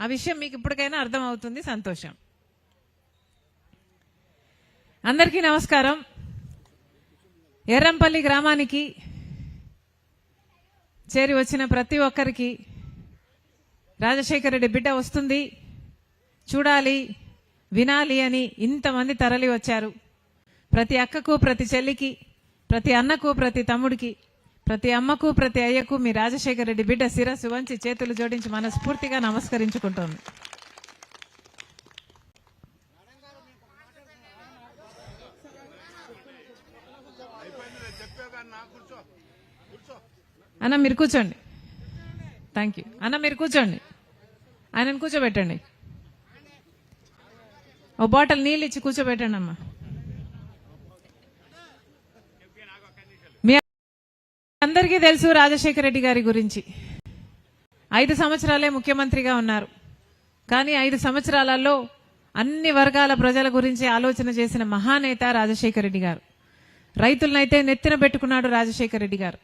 ఆ విషయం మీకు ఇప్పటికైనా అర్థం అవుతుంది. సంతోషం. అందరికీ నమస్కారం. ఎర్రంపల్లి గ్రామానికి చేరి వచ్చిన ప్రతి ఒక్కరికి రాజశేఖర రెడ్డి బిడ్డ వస్తుంది, చూడాలి, వినాలి అని ఇంతమంది తరలి వచ్చారు. ప్రతి అక్కకు, ప్రతి చెల్లికి, ప్రతి అన్నకు, ప్రతి తమ్ముడికి, ప్రతి అమ్మకు, ప్రతి అయ్యకు మీ రాజశేఖర రెడ్డి బిడ్డ శిరస్సు వంచి చేతులు జోడించి మనస్ఫూర్తిగా నమస్కరించుకుంటోంది. అన్న మీరు కూర్చోండి. Thank you. అన్న మీరు కూర్చోండి. ఆయనను కూర్చోబెట్టండి. ఓ బాటిల్ నీళ్ళు ఇచ్చి కూర్చోబెట్టండి అమ్మా. మీ అందరికీ తెలుసు రాజశేఖర రెడ్డి గారి గురించి. 5 సంవత్సరాలే ముఖ్యమంత్రిగా ఉన్నారు. కానీ 5 సంవత్సరాలలో అన్ని వర్గాల ప్రజల గురించి ఆలోచన చేసిన మహానేత రాజశేఖర రెడ్డి గారు. రైతులనైతే నెత్తిన పెట్టుకున్నాడు రాజశేఖర రెడ్డి గారు.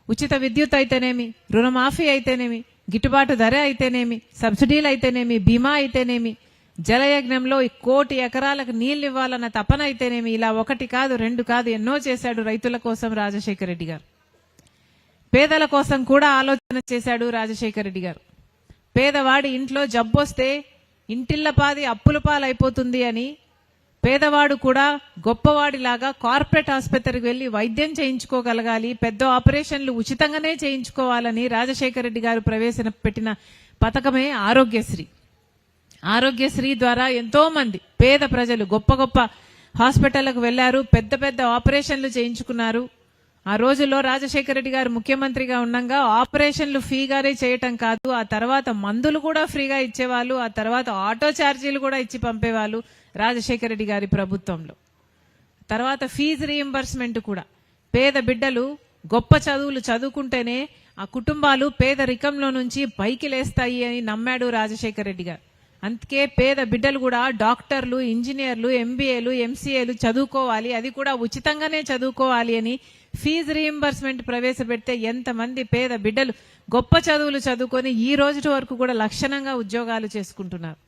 ఉచిత విద్యుత్ అయితేనేమి, రుణమాఫీ అయితేనేమి, గిట్టుబాటు ధర అయితేనేమి, సబ్సిడీలు అయితేనేమి, బీమా అయితేనేమి, జలయజ్ఞంలో 1 కోటి ఎకరాలకు నీళ్లు ఇవ్వాలన్న తపన అయితేనేమి, ఇలా 1 కాదు 2 కాదు ఎన్నో చేశాడు రైతుల కోసం రాజశేఖర రెడ్డి గారు. పేదల కోసం కూడా ఆలోచన చేశాడు రాజశేఖర రెడ్డి గారు. పేదవాడి ఇంట్లో జబ్బొస్తే ఇంటిల్లపాది అప్పుల పాలైపోతుంది అని పేదవాడు కూడా గొప్పవాడిలాగా కార్పొరేట్ ఆసుపత్రికి వెళ్లి వైద్యం చేయించుకోగలగాలి, పెద్ద ఆపరేషన్లు ఉచితంగానే చేయించుకోవాలని రాజశేఖర రెడ్డి గారు ప్రవేశపెట్టిన పథకమే ఆరోగ్యశ్రీ. ఆరోగ్యశ్రీ ద్వారా ఎంతో మంది పేద ప్రజలు గొప్ప గొప్ప హాస్పిటళ్లకు వెళ్లారు, పెద్ద పెద్ద ఆపరేషన్లు చేయించుకున్నారు. ఆ రోజుల్లో రాజశేఖర రెడ్డి గారు ముఖ్యమంత్రిగా ఉండగా ఆపరేషన్లు ఫ్రీగానే చేయటం కాదు, ఆ తర్వాత మందులు కూడా ఫ్రీగా ఇచ్చేవాళ్ళు, ఆ తర్వాత ఆటో ఛార్జీలు కూడా ఇచ్చి పంపేవాళ్ళు రాజశేఖర రెడ్డి గారి ప్రభుత్వంలో. తర్వాత ఫీజు రీయింబర్స్మెంట్ కూడా. పేద బిడ్డలు గొప్ప చదువులు చదువుకుంటేనే ఆ కుటుంబాలు పేదరికంలో నుంచి పైకి లేస్తాయి అని నమ్మాడు రాజశేఖర రెడ్డి గారు. అందుకే పేద బిడ్డలు కూడా డాక్టర్లు, ఇంజనీర్లు, ఎంబీఏలు, ఎంసీఏలు చదువుకోవాలి, అది కూడా ఉచితంగానే చదువుకోవాలి అని ఫీజు రీయింబర్స్మెంట్ ప్రవేశపెడితే ఎంతమంది పేద బిడ్డలు గొప్ప చదువులు చదువుకొని ఈ రోజు వరకు కూడా లక్షణంగా ఉద్యోగాలు చేసుకుంటున్నారు.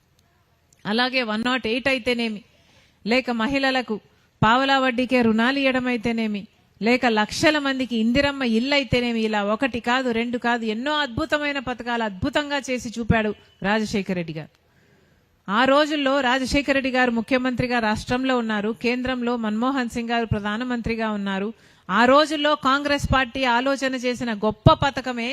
అలాగే 108 అయితేనేమి, లేక మహిళలకు పావలా వడ్డీకే రుణాలు ఇవ్వడం అయితేనేమి, లేక లక్షల మందికి ఇందిరమ్మ ఇల్లు అయితేనేమి, ఇలా 1 కాదు 2 కాదు ఎన్నో అద్భుతమైన పథకాలు అద్భుతంగా చేసి చూపాడు రాజశేఖర రెడ్డి గారు. ఆ రోజుల్లో రాజశేఖర రెడ్డి గారు ముఖ్యమంత్రిగా రాష్ట్రంలో ఉన్నారు, కేంద్రంలో మన్మోహన్ సింగ్ గారు ప్రధానమంత్రిగా ఉన్నారు. ఆ రోజుల్లో కాంగ్రెస్ పార్టీ ఆలోచన చేసిన గొప్ప పథకమే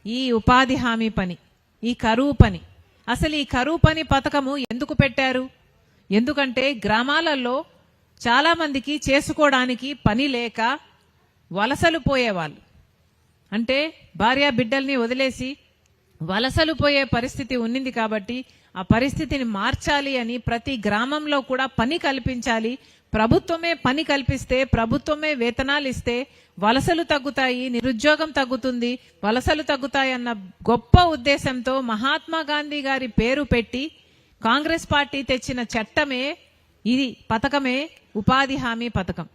ఈ ఉపాధి హామీ పని, ఈ కరువు పని. అసలు ఈ కరువు పని పథకము ఎందుకు పెట్టారు? ఎందుకంటే గ్రామాలలో చాలా మందికి చేసుకోవడానికి పని లేక వలసలు పోయేవాళ్ళు. అంటే భార్య బిడ్డల్ని వదిలేసి వలసలు పోయే పరిస్థితి ఉన్నింది. కాబట్టి ఆ పరిస్థితిని మార్చాలి అని ప్రతి గ్రామంలో కూడా పని కల్పించాలి. ప్రభుత్వమే పని కల్పిస్తే, ప్రభుత్వమే వేతనాలు ఇస్తే వలసలు తగ్గుతాయి, నిరుద్యోగం తగ్గుతుంది, వలసలు తగ్గుతాయి అన్న గొప్ప ఉద్దేశంతో మహాత్మా గాంధీ గారి పేరు పెట్టి కాంగ్రెస్ పార్టీ తెచ్చిన చట్టమే ఇది, పథకమే ఉపాధి హామీ పథకం.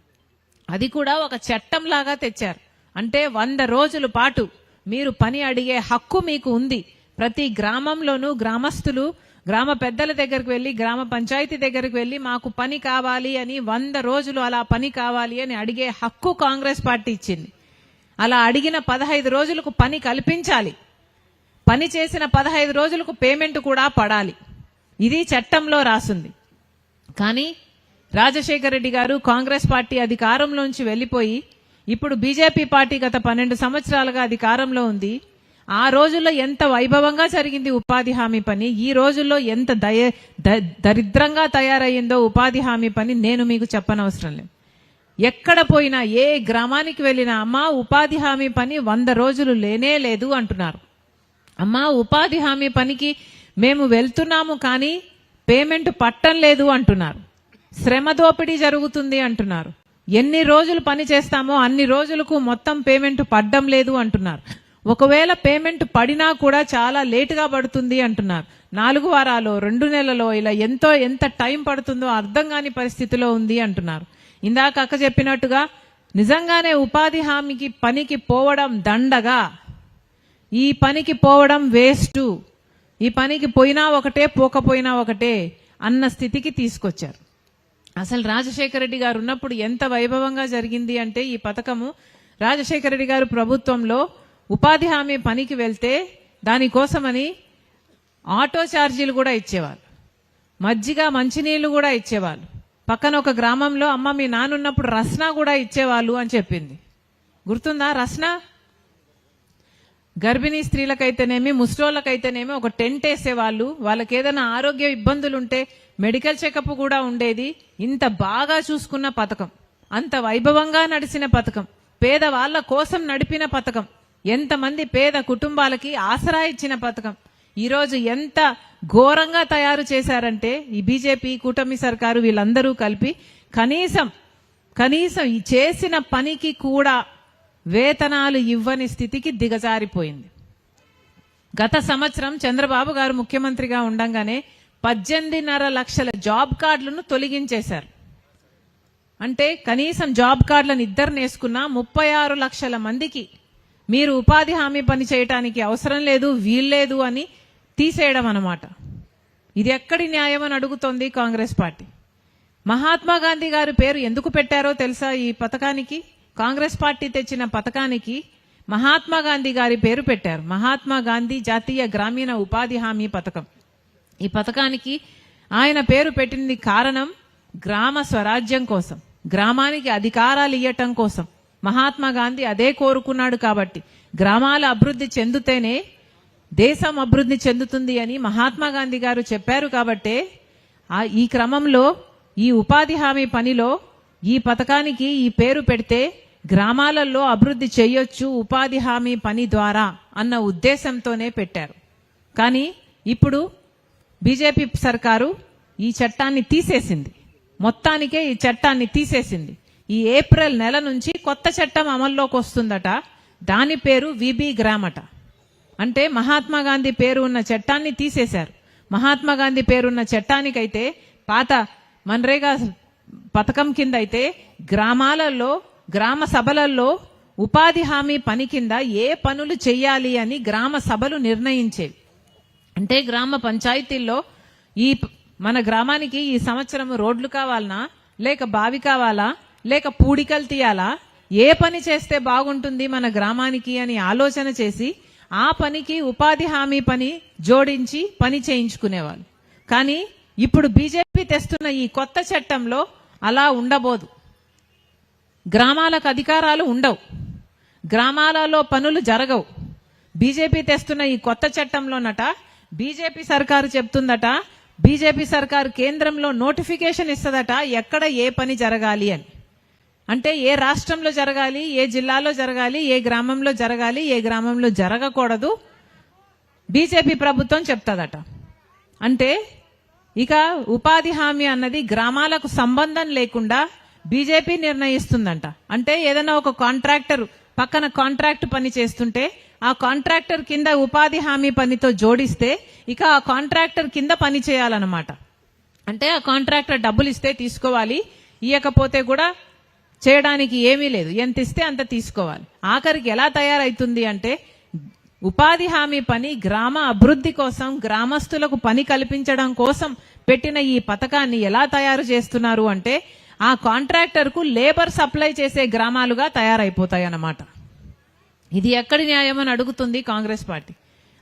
అది కూడా ఒక చట్టం లాగా తెచ్చారు. అంటే 100 రోజుల పాటు మీరు పని అడిగే హక్కు మీకు ఉంది. ప్రతి గ్రామంలోనూ గ్రామస్తులు గ్రామ పెద్దల దగ్గరకు వెళ్లి, గ్రామ పంచాయతీ దగ్గరకు వెళ్లి మాకు పని కావాలి అని 100 రోజులు అలా పని కావాలి అని అడిగే హక్కు కాంగ్రెస్ పార్టీ ఇచ్చింది. అలా అడిగిన 15 రోజులకు పని కల్పించాలి. పని చేసిన 15 రోజులకు పేమెంట్ కూడా పడాలి. ఇది చట్టంలో రాసుంది. కానీ రాజశేఖర రెడ్డి గారు కాంగ్రెస్ పార్టీ అధికారంలోంచి వెళ్లిపోయి ఇప్పుడు బీజేపీ పార్టీ గత 12 సంవత్సరాలుగా అధికారంలో ఉంది. ఆ రోజుల్లో ఎంత వైభవంగా జరిగింది ఉపాధి హామీ పని, ఈ రోజుల్లో ఎంత దరిద్రంగా తయారయ్యిందో ఉపాధి హామీ పని నేను మీకు చెప్పనవసరం లేదు. ఎక్కడ పోయినా, ఏ గ్రామానికి వెళ్ళినా అమ్మా ఉపాధి హామీ పని 100 రోజులు లేనే లేదు అంటున్నారు. అమ్మా ఉపాధి హామీ పనికి మేము వెళ్తున్నాము కానీ పేమెంట్ పట్టం లేదు అంటున్నారు. శ్రమ దోపిడీ జరుగుతుంది అంటున్నారు. ఎన్ని రోజులు పని చేస్తామో అన్ని రోజులకు మొత్తం పేమెంట్ పడ్డం లేదు అంటున్నారు. ఒకవేళ పేమెంట్ పడినా కూడా చాలా లేటుగా పడుతుంది అంటున్నారు. 4 వారాలు, 2 నెలలో ఇలా ఎంత టైం పడుతుందో అర్థం కాని పరిస్థితిలో ఉంది అంటున్నారు. ఇందాక అక్క చెప్పినట్టుగా నిజంగానే ఉపాధి హామీకి పనికి పోవడం దండగా, ఈ పనికి పోవడం వేస్ట్. ఈ పనికి పోయినా ఒకటే పోకపోయినా ఒకటే అన్న స్థితికి తీసుకొచ్చారు. అసలు రాజశేఖర రెడ్డి గారు ఉన్నప్పుడు ఎంత వైభవంగా జరిగింది అంటే ఈ పథకము, రాజశేఖర రెడ్డి గారు ప్రభుత్వంలో ఉపాధి హామీ పనికి వెళ్తే దానికోసమని ఆటో ఛార్జీలు కూడా ఇచ్చేవాళ్ళు, మజ్జిగ మంచినీళ్లు కూడా ఇచ్చేవాళ్ళు. పక్కన ఒక గ్రామంలో అమ్మ మీ నాన్నున్నప్పుడు రస్నా కూడా ఇచ్చేవాళ్ళు అని చెప్పింది. గుర్తుందా రస్నా? గర్భిణీ స్త్రీలకైతేనేమి ముస్టోళ్ళకైతేనేమి ఒక టెంట్ వేసేవాళ్ళు. వాళ్ళకి ఏదైనా ఆరోగ్య ఇబ్బందులుంటే మెడికల్ చెకప్ కూడా ఉండేది. ఇంత బాగా చూసుకున్న పథకం, అంత వైభవంగా నడిచిన పథకం, పేదవాళ్ల కోసం నడిపిన పథకం, ఎంతమంది పేద కుటుంబాలకి ఆసరా ఇచ్చిన పథకం ఈరోజు ఎంత ఘోరంగా తయారు చేశారంటే ఈ బీజేపీ కూటమి సర్కారు వీళ్ళందరూ కలిపి కనీసం ఈ చేసిన పనికి కూడా వేతనాలు ఇవ్వని స్థితికి దిగజారిపోయింది. గత సంవత్సరం చంద్రబాబు గారు ముఖ్యమంత్రిగా ఉండంగానే 18.5 లక్షల జాబ్ కార్డులను తొలగించేశారు. అంటే కనీసం జాబ్ కార్డులను ఇద్దరు నేసుకున్న 36 లక్షల మందికి మీరు ఉపాధి హామీ పని చేయటానికి అవసరం లేదు, వీల్లేదు అని తీసేయడం అన్నమాట. ఇది ఎక్కడి న్యాయం అని అడుగుతోంది కాంగ్రెస్ పార్టీ. మహాత్మా గాంధీ గారి పేరు ఎందుకు పెట్టారో తెలుసా? ఈ పథకానికి, కాంగ్రెస్ పార్టీ తెచ్చిన పథకానికి మహాత్మా గాంధీ గారి పేరు పెట్టారు. మహాత్మా గాంధీ జాతీయ గ్రామీణ ఉపాధి హామీ పథకం. ఈ పథకానికి ఆయన పేరు పెట్టింది కారణం గ్రామ స్వరాజ్యం కోసం, గ్రామానికి అధికారాలు ఇవ్వటం కోసం. మహాత్మా గాంధీ అదే కోరుకున్నాడు కాబట్టి గ్రామాల అభివృద్ధి చెందితేనే దేశం అభివృద్ధి చెందుతుంది అని మహాత్మా గాంధీ గారు చెప్పారు. కాబట్టే ఈ క్రమంలో ఈ ఉపాధి హామీ పనిలో ఈ పథకానికి ఈ పేరు పెడితే గ్రామాలలో అభివృద్ధి చేయొచ్చు ఉపాధి హామీ పని ద్వారా అన్న ఉద్దేశంతోనే పెట్టారు. కానీ ఇప్పుడు బీజేపీ సర్కారు ఈ చట్టాన్ని తీసేసింది, మొత్తానికే ఈ చట్టాన్ని తీసేసింది. ఈ ఏప్రిల్ నెల నుంచి కొత్త చట్టం అమల్లోకి వస్తుందట. దాని పేరు విబి గ్రామట. అంటే మహాత్మా గాంధీ పేరు ఉన్న చట్టాన్ని తీసేశారు. మహాత్మా గాంధీ పేరున్న చట్టానికైతే పాత మన్రేగా పథకం కింద అయితే గ్రామాలలో గ్రామ సభలలో ఉపాధి హామీ పని కింద ఏ పనులు చెయ్యాలి అని గ్రామ సభలు నిర్ణయించేవి. అంటే గ్రామ పంచాయతీల్లో మన గ్రామానికి ఈ సంవత్సరం రోడ్లు కావాలనా, లేక బావి కావాలా, లేక పూడికలు తీయాలా, ఏ పని చేస్తే బాగుంటుంది మన గ్రామానికి అని ఆలోచన చేసి ఆ పనికి ఉపాధి హామీ పని జోడించి పని చేయించుకునేవాళ్ళు. కానీ ఇప్పుడు బీజేపీ తెస్తున్న ఈ కొత్త చట్టంలో అలా ఉండబోదు. గ్రామాలకు అధికారాలు ఉండవు, గ్రామాలలో పనులు జరగవు. బీజేపీ తెస్తున్న ఈ కొత్త చట్టంలోనట బీజేపీ సర్కారు చెప్తుందట, బీజేపీ సర్కారు కేంద్రంలో నోటిఫికేషన్ ఇస్తుందట ఎక్కడ ఏ పని జరగాలి అని. అంటే ఏ రాష్ట్రంలో జరగాలి, ఏ జిల్లాలో జరగాలి, ఏ గ్రామంలో జరగాలి, ఏ గ్రామంలో జరగకూడదు బీజేపీ ప్రభుత్వం చెప్తాదట. అంటే ఇక ఉపాధి హామీ అన్నది గ్రామాలకు సంబంధం లేకుండా బీజేపీ నిర్ణయిస్తుందంట. అంటే ఏదైనా ఒక కాంట్రాక్టర్ పక్కన కాంట్రాక్ట్ పని చేస్తుంటే ఆ కాంట్రాక్టర్ కింద ఉపాధి హామీ పనితో జోడిస్తే ఇక ఆ కాంట్రాక్టర్ కింద పని చేయాలన్నమాట. అంటే ఆ కాంట్రాక్టర్ డబ్బులు ఇస్తే తీసుకోవాలి, ఇవ్వకపోతే కూడా చేయడానికి ఏమీ లేదు, ఎంత ఇస్తే అంత తీసుకోవాలి. ఆఖరికి ఎలా తయారైతుంది అంటే ఉపాధి హామీ పని గ్రామ అభివృద్ధి కోసం, గ్రామస్తులకు పని కల్పించడం కోసం పెట్టిన ఈ పథకాన్ని ఎలా తయారు చేస్తున్నారు అంటే ఆ కాంట్రాక్టర్ కు లేబర్ సప్లై చేసే గ్రామాలుగా తయారైపోతాయి అన్నమాట. ఇది ఎక్కడి న్యాయం అని అడుగుతుంది కాంగ్రెస్ పార్టీ.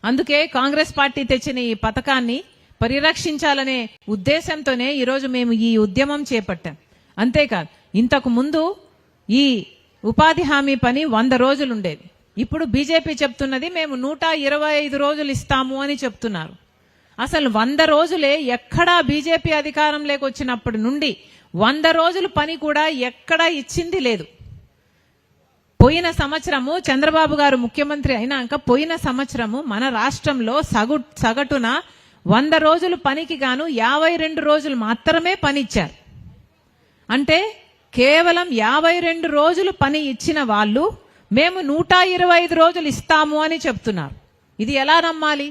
అందుకే కాంగ్రెస్ పార్టీ తెచ్చిన ఈ పథకాన్ని పరిరక్షించాలనే ఉద్దేశంతోనే ఈరోజు మేము ఈ ఉద్యమం చేపట్టాం. అంతేకాదు, ఇంతకు ముందు ఈ ఉపాధి హామీ పని 100 రోజులు ఉండేది. ఇప్పుడు బీజేపీ చెప్తున్నది మేము 125 రోజులు ఇస్తాము అని చెప్తున్నారు. అసలు 100 రోజులే ఎక్కడా బీజేపీ అధికారంలోకి వచ్చినప్పటి నుండి 100 రోజులు పని కూడా ఎక్కడా ఇచ్చింది లేదు. పోయిన సంవత్సరము చంద్రబాబు గారు ముఖ్యమంత్రి అయినాక పోయిన సంవత్సరము మన రాష్ట్రంలో సగటున 100 రోజులు పనికి గాను 52 రోజులు మాత్రమే పని ఇచ్చారు. అంటే కేవలం 52 రోజులు పని ఇచ్చిన వాళ్ళు మేము 125 రోజులు ఇస్తాము అని చెప్తున్నారు. ఇది ఎలా నమ్మాలి?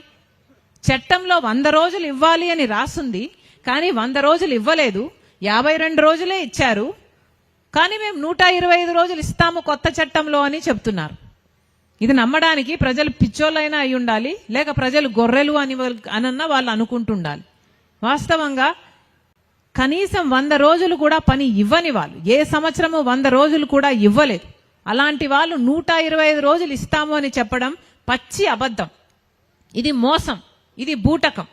చట్టంలో 100 రోజులు ఇవ్వాలి అని రాసుంది, కానీ 100 రోజులు ఇవ్వలేదు, 52 రోజులే ఇచ్చారు. కానీ మేము 125 రోజులు ఇస్తాము కొత్త చట్టంలో అని చెప్తున్నారు. ఇది నమ్మడానికి ప్రజలు పిచ్చోళ్ళైనా అయి ఉండాలి, లేక ప్రజలు గొర్రెలు అనన్నా వాళ్ళు అనుకుంటుండాలి. వాస్తవంగా కనీసం 100 రోజులు కూడా పని ఇవ్వని వాళ్ళు, ఏ సంవత్సరము 100 రోజులు కూడా ఇవ్వలేదు. అలాంటి వాళ్ళు 125 రోజులు ఇస్తాము అని చెప్పడం పచ్చి అబద్ధం. ఇది మోసం, ఇది బూటకం.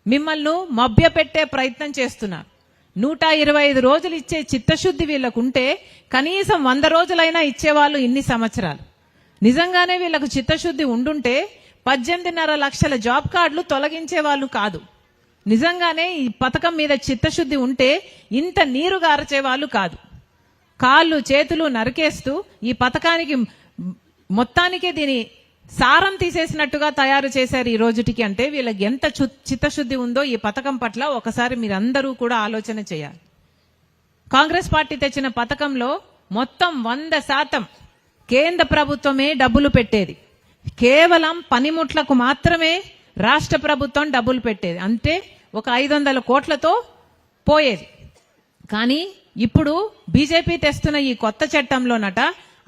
మిమ్మల్ని మభ్యపెట్టే ప్రయత్నం చేస్తున్నారు. 125 రోజులు ఇచ్చే చిత్తశుద్ధి వీళ్ళకుంటే కనీసం 100 రోజులైనా ఇచ్చేవాళ్ళు ఇన్ని సంవత్సరాలు. నిజంగానే వీళ్ళకు చిత్తశుద్ధి ఉండుంటే 18.5 లక్షల జాబ్ కార్డులు తొలగించే వాళ్ళు కాదు. నిజంగానే ఈ పథకం మీద చిత్తశుద్ధి ఉంటే ఇంత నీరు గార్చే వాళ్ళు కాదు. కాళ్ళు చేతులు నరికేస్తూ ఈ పథకానికి మొత్తానికే దీని సారం తీసేసినట్టుగా తయారు చేశారు ఈ రోజుటికి. అంటే వీళ్ళకి ఎంత చిత్తశుద్ధి ఉందో ఈ పథకం పట్ల ఒకసారి మీరందరూ కూడా ఆలోచన చేయాలి. కాంగ్రెస్ పార్టీ తెచ్చిన పథకంలో మొత్తం 100% కేంద్ర ప్రభుత్వమే డబ్బులు పెట్టేది. కేవలం పనిముట్లకు మాత్రమే రాష్ట్ర ప్రభుత్వం డబ్బులు పెట్టేది. అంటే ఒక 500 కోట్లతో పోయేది. కానీ ఇప్పుడు బీజేపీ తెస్తున్న ఈ కొత్త చట్టంలోనట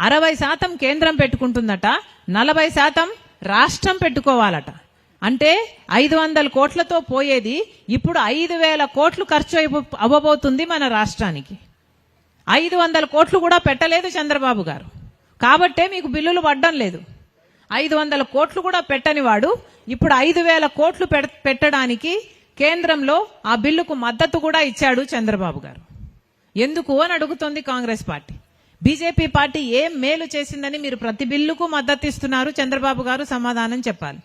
60% కేంద్రం పెట్టుకుంటుందట, 40% రాష్ట్రం పెట్టుకోవాలట. అంటే 500 కోట్లతో పోయేది ఇప్పుడు 5,000 కోట్లు ఖర్చు అవ్వబోతుంది మన రాష్ట్రానికి. 500 కోట్లు కూడా పెట్టలేదు చంద్రబాబు గారు, కాబట్టే మీకు బిల్లులు పడ్డం లేదు. 500 కోట్లు కూడా పెట్టని వాడు ఇప్పుడు 5,000 కోట్లు పెట్టడానికి కేంద్రంలో ఆ బిల్లుకు మద్దతు కూడా ఇచ్చాడు చంద్రబాబు గారు. ఎందుకు అని అడుగుతోంది కాంగ్రెస్ పార్టీ. బీజేపీ పార్టీ ఏం మేలు చేసిందని మీరు ప్రతి బిల్లుకు మద్దతు ఇస్తున్నారు? చంద్రబాబు గారు సమాధానం చెప్పాలి.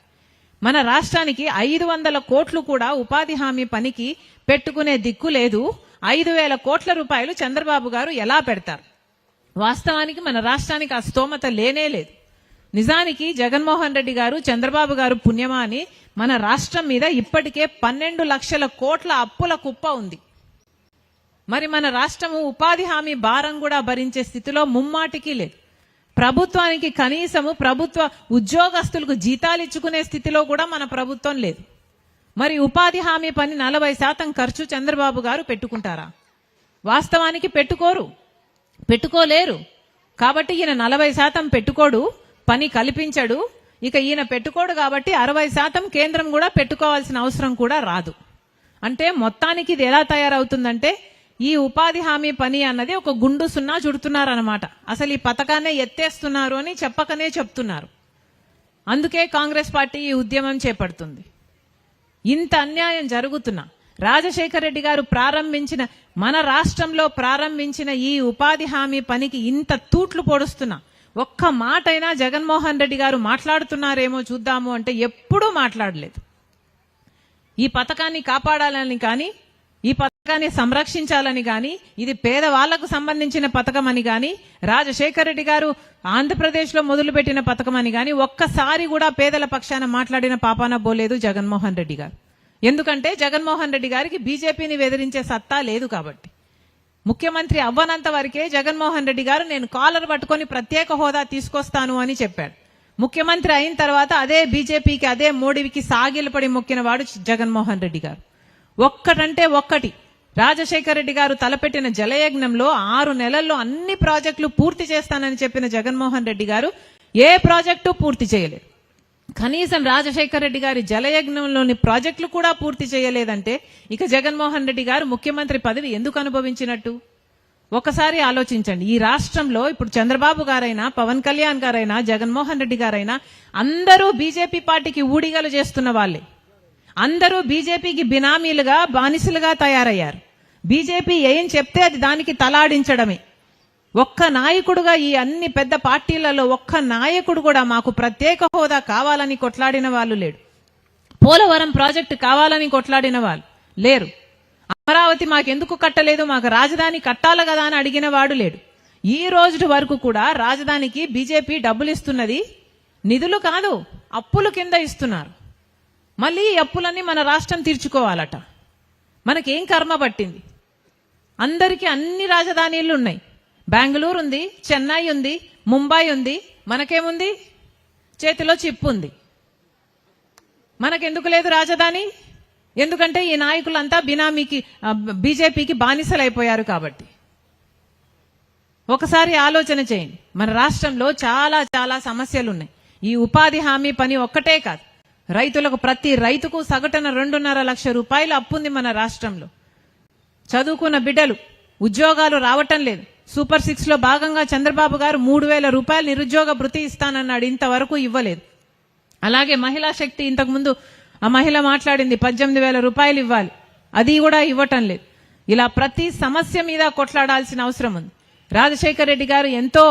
మన రాష్ట్రానికి 500 కోట్లు కూడా ఉపాధి హామీ పనికి పెట్టుకునే దిక్కు లేదు. 5,000 కోట్ల రూపాయలు చంద్రబాబు గారు ఎలా పెడతారు? వాస్తవానికి మన రాష్ట్రానికి ఆ స్తోమత లేనే లేదు. నిజానికి జగన్మోహన్ రెడ్డి గారు చంద్రబాబు గారు పుణ్యమా అని మన రాష్ట్రం మీద ఇప్పటికే 12 లక్షల కోట్ల అప్పుల కుప్ప ఉంది. మరి మన రాష్ట్రము ఉపాధి హామీ భారం కూడా భరించే స్థితిలో ముమ్మాటికి లేదు. ప్రభుత్వానికి కనీసము ప్రభుత్వ ఉద్యోగస్తులకు జీతాలు ఇచ్చుకునే స్థితిలో కూడా మన ప్రభుత్వం లేదు. మరి ఉపాధి హామీ పని 40% ఖర్చు చంద్రబాబు గారు పెట్టుకుంటారా? వాస్తవానికి పెట్టుకోలేరు. కాబట్టి ఈయన 40% పెట్టుకోడు, పని కల్పించడు. ఇక ఈయన పెట్టుకోడు కాబట్టి 60% కేంద్రం కూడా పెట్టుకోవాల్సిన అవసరం కూడా రాదు. అంటే మొత్తానికి ఇది ఎలా తయారవుతుందంటే ఈ ఉపాధి హామీ పని అన్నది ఒక గుండు సున్నా చుడుతున్నారన్నమాట. అసలు ఈ పథకాన్నే ఎత్తేస్తున్నారు అని చెప్పకనే చెప్తున్నారు. అందుకే కాంగ్రెస్ పార్టీ ఈ ఉద్యమం చేపడుతుంది. ఇంత అన్యాయం జరుగుతున్నా రాజశేఖర రెడ్డి గారు ప్రారంభించిన, మన రాష్ట్రంలో ప్రారంభించిన ఈ ఉపాధి హామీ పనికి ఇంత తూట్లు పొడుస్తున్నా ఒక్క మాటైనా జగన్మోహన్ రెడ్డి గారు మాట్లాడుతున్నారేమో చూద్దాము అంటే ఎప్పుడూ మాట్లాడలేదు. ఈ పథకాన్ని కాపాడాలని కానీ, ఈ పథకాన్ని సంరక్షించాలని కానీ, ఇది పేదవాళ్లకు సంబంధించిన పథకం అని కానీ, రాజశేఖర రెడ్డి గారు ఆంధ్రప్రదేశ్లో మొదలుపెట్టిన పథకం అని కానీ ఒక్కసారి కూడా పేదల పక్షాన మాట్లాడిన పాపాన పోలేదు జగన్మోహన్ రెడ్డి గారు. ఎందుకంటే జగన్మోహన్ రెడ్డి గారికి బీజేపీని బెదిరించే సత్తా లేదు కాబట్టి. ముఖ్యమంత్రి అవ్వనంత వరకే జగన్మోహన్ రెడ్డి గారు నేను కాలర్ పట్టుకొని ప్రత్యేక హోదా తీసుకొస్తాను అని చెప్పాడు. ముఖ్యమంత్రి అయిన తర్వాత అదే బీజేపీకి, అదే మోడీకి సాగిలపడి మొక్కినవాడు జగన్మోహన్ రెడ్డి గారు. ఒక్కటంటే ఒక్కటి, రాజశేఖర రెడ్డి గారు తలపెట్టిన జలయజ్ఞంలో 6 నెలల్లో అన్ని ప్రాజెక్టులు పూర్తి చేస్తానని చెప్పిన జగన్మోహన్ రెడ్డి గారు ఏ ప్రాజెక్టు పూర్తి చేయలేదు. కనీసం రాజశేఖర రెడ్డి గారి జలయజ్ఞంలోని ప్రాజెక్టులు కూడా పూర్తి చేయలేదంటే ఇక జగన్మోహన్ రెడ్డి గారు ముఖ్యమంత్రి పదవి ఎందుకు అనుభవించినట్టు? ఒకసారి ఆలోచించండి. ఈ రాష్ట్రంలో ఇప్పుడు చంద్రబాబు గారైనా, పవన్ కళ్యాణ్ గారైనా, జగన్మోహన్ రెడ్డి గారైనా అందరూ బీజేపీ పార్టీకి ఊడిగలు చేస్తున్న వాళ్ళే. అందరూ బీజేపీకి బినామీలుగా, బానిసలుగా తయారయ్యారు. బీజేపీ ఏం చెప్తే అది దానికి తలాడించడమే. ఒక్క నాయకుడుగా ఈ అన్ని పెద్ద పార్టీలలో ఒక్క నాయకుడు కూడా మాకు ప్రత్యేక హోదా కావాలని కొట్లాడిన వాళ్ళు లేడు. పోలవరం ప్రాజెక్టు కావాలని కొట్లాడిన వాళ్ళు లేరు. అమరావతి మాకెందుకు కట్టలేదు, మాకు రాజధాని కట్టాలి కదా అని అడిగిన వాడు లేడు. ఈ రోజు వరకు కూడా రాజధానికి బీజేపీ డబ్బులు ఇస్తున్నది నిధులు కాదు, అప్పుల కింద ఇస్తున్నారు. మళ్ళీ ఈ అప్పులన్నీ మన రాష్ట్రం తీర్చుకోవాలట. మనకేం కర్మ పట్టింది? అందరికీ అన్ని రాజధానీలు ఉన్నాయి. బెంగళూరు ఉంది, చెన్నై ఉంది, ముంబై ఉంది. మనకేముంది? చేతిలో చిప్పు ఉంది. మనకెందుకు లేదు రాజధాని? ఎందుకంటే ఈ నాయకులంతా బినామీకి, బీజేపీకి బానిసలైపోయారు కాబట్టి. ఒకసారి ఆలోచన చేయండి. మన రాష్ట్రంలో చాలా చాలా సమస్యలు ఉన్నాయి. ఈ ఉపాధి హామీ పని ఒక్కటే కాదు, రైతులకు ప్రతి రైతుకు సగటున 2.5 లక్షల రూపాయలు అప్పుంది మన రాష్ట్రంలో. చదువుకున్న బిడ్డలు ఉద్యోగాలు రావటం లేదు. సూపర్ 6 లో భాగంగా చంద్రబాబు గారు 3,000 రూపాయలు నిరుద్యోగ భృతి ఇస్తానన్నాడు, ఇంతవరకు ఇవ్వలేదు. అలాగే మహిళా శక్తి, ఇంతకుముందు ఆ మహిళ మాట్లాడింది 18,000 రూపాయలు ఇవ్వాలి, అది కూడా ఇవ్వటం లేదు. ఇలా ప్రతి సమస్య మీద కొట్లాడాల్సిన అవసరం ఉంది. రాజశేఖర రెడ్డి గారు ఎంతో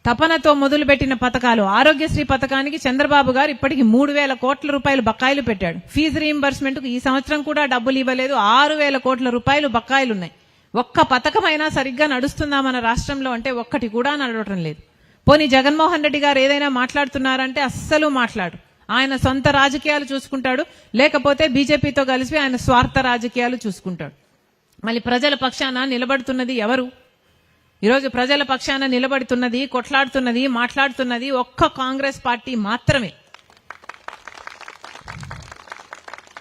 తపనతో మొదలుపెట్టిన పథకాలు, ఆరోగ్యశ్రీ పథకానికి చంద్రబాబు గారు ఇప్పటికి 3,000 కోట్ల రూపాయలు బకాయిలు పెట్టాడు. ఫీజు రీయింబర్స్మెంట్ కు ఈ సంవత్సరం కూడా డబ్బులు ఇవ్వలేదు. 6,000 కోట్ల రూపాయలు బకాయిలు ఉన్నాయి. ఒక్క పథకమైనా సరిగ్గా నడుస్తుందా మన రాష్ట్రంలో అంటే ఒక్కటి కూడా నడవటం లేదు. పోనీ జగన్మోహన్ రెడ్డి గారు ఏదైనా మాట్లాడుతున్నారంటే అస్సలు మాట్లాడు. ఆయన సొంత రాజకీయాలు చూసుకుంటాడు, లేకపోతే బీజేపీతో కలిసి ఆయన స్వార్థ రాజకీయాలు చూసుకుంటాడు. మళ్ళీ ప్రజల పక్షాన నిలబడుతున్నది ఎవరు? ఈరోజు ప్రజల పక్షాన నిలబడుతున్నది, కొట్లాడుతున్నది, మాట్లాడుతున్నది ఒక్క కాంగ్రెస్ పార్టీ మాత్రమే.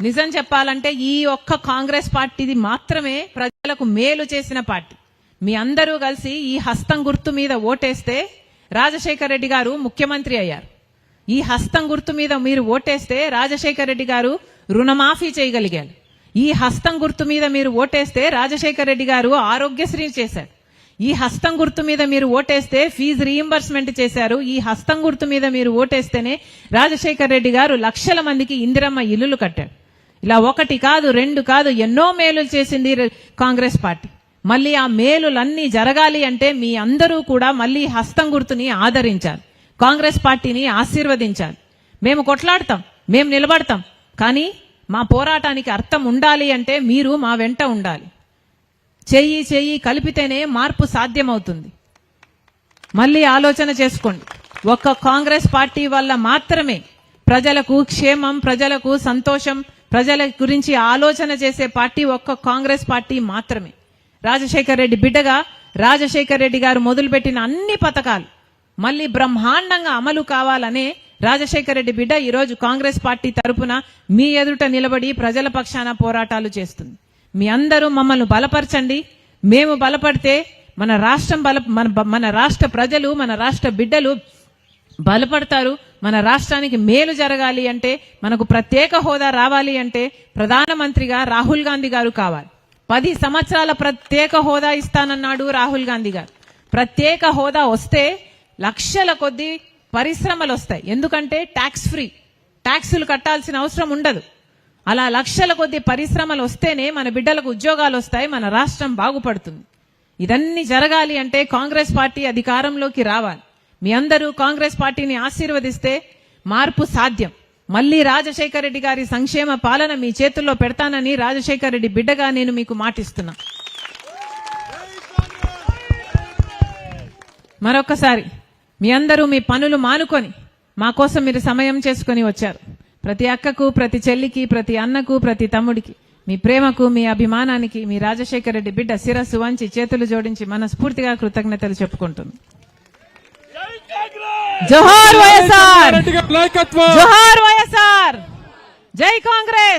నిజం చెప్పాలంటే ఈ ఒక్క కాంగ్రెస్ పార్టీది మాత్రమే ప్రజలకు మేలు చేసిన పార్టీ. మీ అందరూ కలిసి ఈ హస్తం గుర్తు మీద ఓటేస్తే రాజశేఖర రెడ్డి గారు ముఖ్యమంత్రి అయ్యారు. ఈ హస్తం గుర్తు మీద మీరు ఓటేస్తే రాజశేఖర రెడ్డి గారు రుణమాఫీ చేయగలిగారు. ఈ హస్తం గుర్తు మీద మీరు ఓటేస్తే రాజశేఖర రెడ్డి గారు ఆరోగ్యశ్రీ చేశారు. ఈ హస్తం గుర్తు మీద మీరు ఓటేస్తే ఫీజు రీయింబర్స్మెంట్ చేశారు. ఈ హస్తం గుర్తు మీద మీరు ఓటేస్తేనే రాజశేఖర రెడ్డి గారు లక్షల మందికి ఇందిరమ్మ ఇల్లులు కట్టాడు. ఇలా ఒకటి కాదు, రెండు కాదు, ఎన్నో మేలులు చేసింది కాంగ్రెస్ పార్టీ. మళ్ళీ ఆ మేలులన్నీ జరగాలి అంటే మీ అందరూ కూడా మళ్ళీ హస్తం గుర్తుని ఆదరించాలి, కాంగ్రెస్ పార్టీని ఆశీర్వదించాలి. మేము కొట్లాడతాం, మేము నిలబడతాం, కానీ మా పోరాటానికి అర్థం ఉండాలి అంటే మీరు మా వెంట ఉండాలి. చెయ్యి చెయ్యి కలిపితేనే మార్పు సాధ్యమవుతుంది. మళ్ళీ ఆలోచన చేసుకోండి. ఒక్క కాంగ్రెస్ పార్టీ వల్ల మాత్రమే ప్రజలకు క్షేమం, ప్రజలకు సంతోషం, ప్రజల గురించి ఆలోచన చేసే పార్టీ ఒక్క కాంగ్రెస్ పార్టీ మాత్రమే. రాజశేఖర రెడ్డి బిడ్డగా రాజశేఖర రెడ్డి గారు మొదలుపెట్టిన అన్ని పథకాలు మళ్ళీ బ్రహ్మాండంగా అమలు కావాలనే రాజశేఖర రెడ్డి బిడ్డ ఈరోజు కాంగ్రెస్ పార్టీ తరపున మీ ఎదుట నిలబడి ప్రజల పక్షాన పోరాటాలు చేస్తుంది. మీ అందరూ మమ్మల్ని బలపరచండి. మేము బలపడితే మన రాష్ట్రం మన రాష్ట్ర ప్రజలు, మన రాష్ట్ర బిడ్డలు బలపడతారు. మన రాష్ట్రానికి మేలు జరగాలి అంటే, మనకు ప్రత్యేక హోదా రావాలి అంటే ప్రధానమంత్రిగా రాహుల్ గాంధీ గారు కావాలి. 10 సంవత్సరాల ప్రత్యేక హోదా ఇస్తానన్నాడు రాహుల్ గాంధీ గారు. ప్రత్యేక హోదా వస్తే లక్షల కొద్ది పరిశ్రమలు వస్తాయి. ఎందుకంటే ట్యాక్స్ ఫ్రీ, ట్యాక్సులు కట్టాల్సిన అవసరం ఉండదు. అలా లక్షల కొద్ది పరిశ్రమలు వస్తేనే మన బిడ్డలకు ఉద్యోగాలు వస్తాయి, మన రాష్ట్రం బాగుపడుతుంది. ఇదన్నీ జరగాలి అంటే కాంగ్రెస్ పార్టీ అధికారంలోకి రావాలి. మీ అందరూ కాంగ్రెస్ పార్టీని ఆశీర్వదిస్తే మార్పు సాధ్యం. మళ్ళీ రాజశేఖర రెడ్డి గారి సంక్షేమ పాలన మీ చేతుల్లో పెడతానని రాజశేఖర రెడ్డి బిడ్డగా నేను మీకు మాటిస్తున్నా. మరొకసారి మీ అందరూ మీ పనులు మానుకొని మా కోసం మీరు సమయం చేసుకొని వచ్చారు. ప్రతి అక్కకు, ప్రతి చెల్లికి, ప్రతి అన్నకు, ప్రతి తమ్ముడికి మీ ప్రేమకు, మీ అభిమానానికి మీ రాజశేఖర రెడ్డి బిడ్డ శిరస్సు వంచి చేతులు జోడించి మనస్ఫూర్తిగా కృతజ్ఞతలు చెప్పుకుంటుంది. జోహార్ వైఎస్ఆర్, జోహార్ వైఎస్ఆర్, జై కాంగ్రెస్.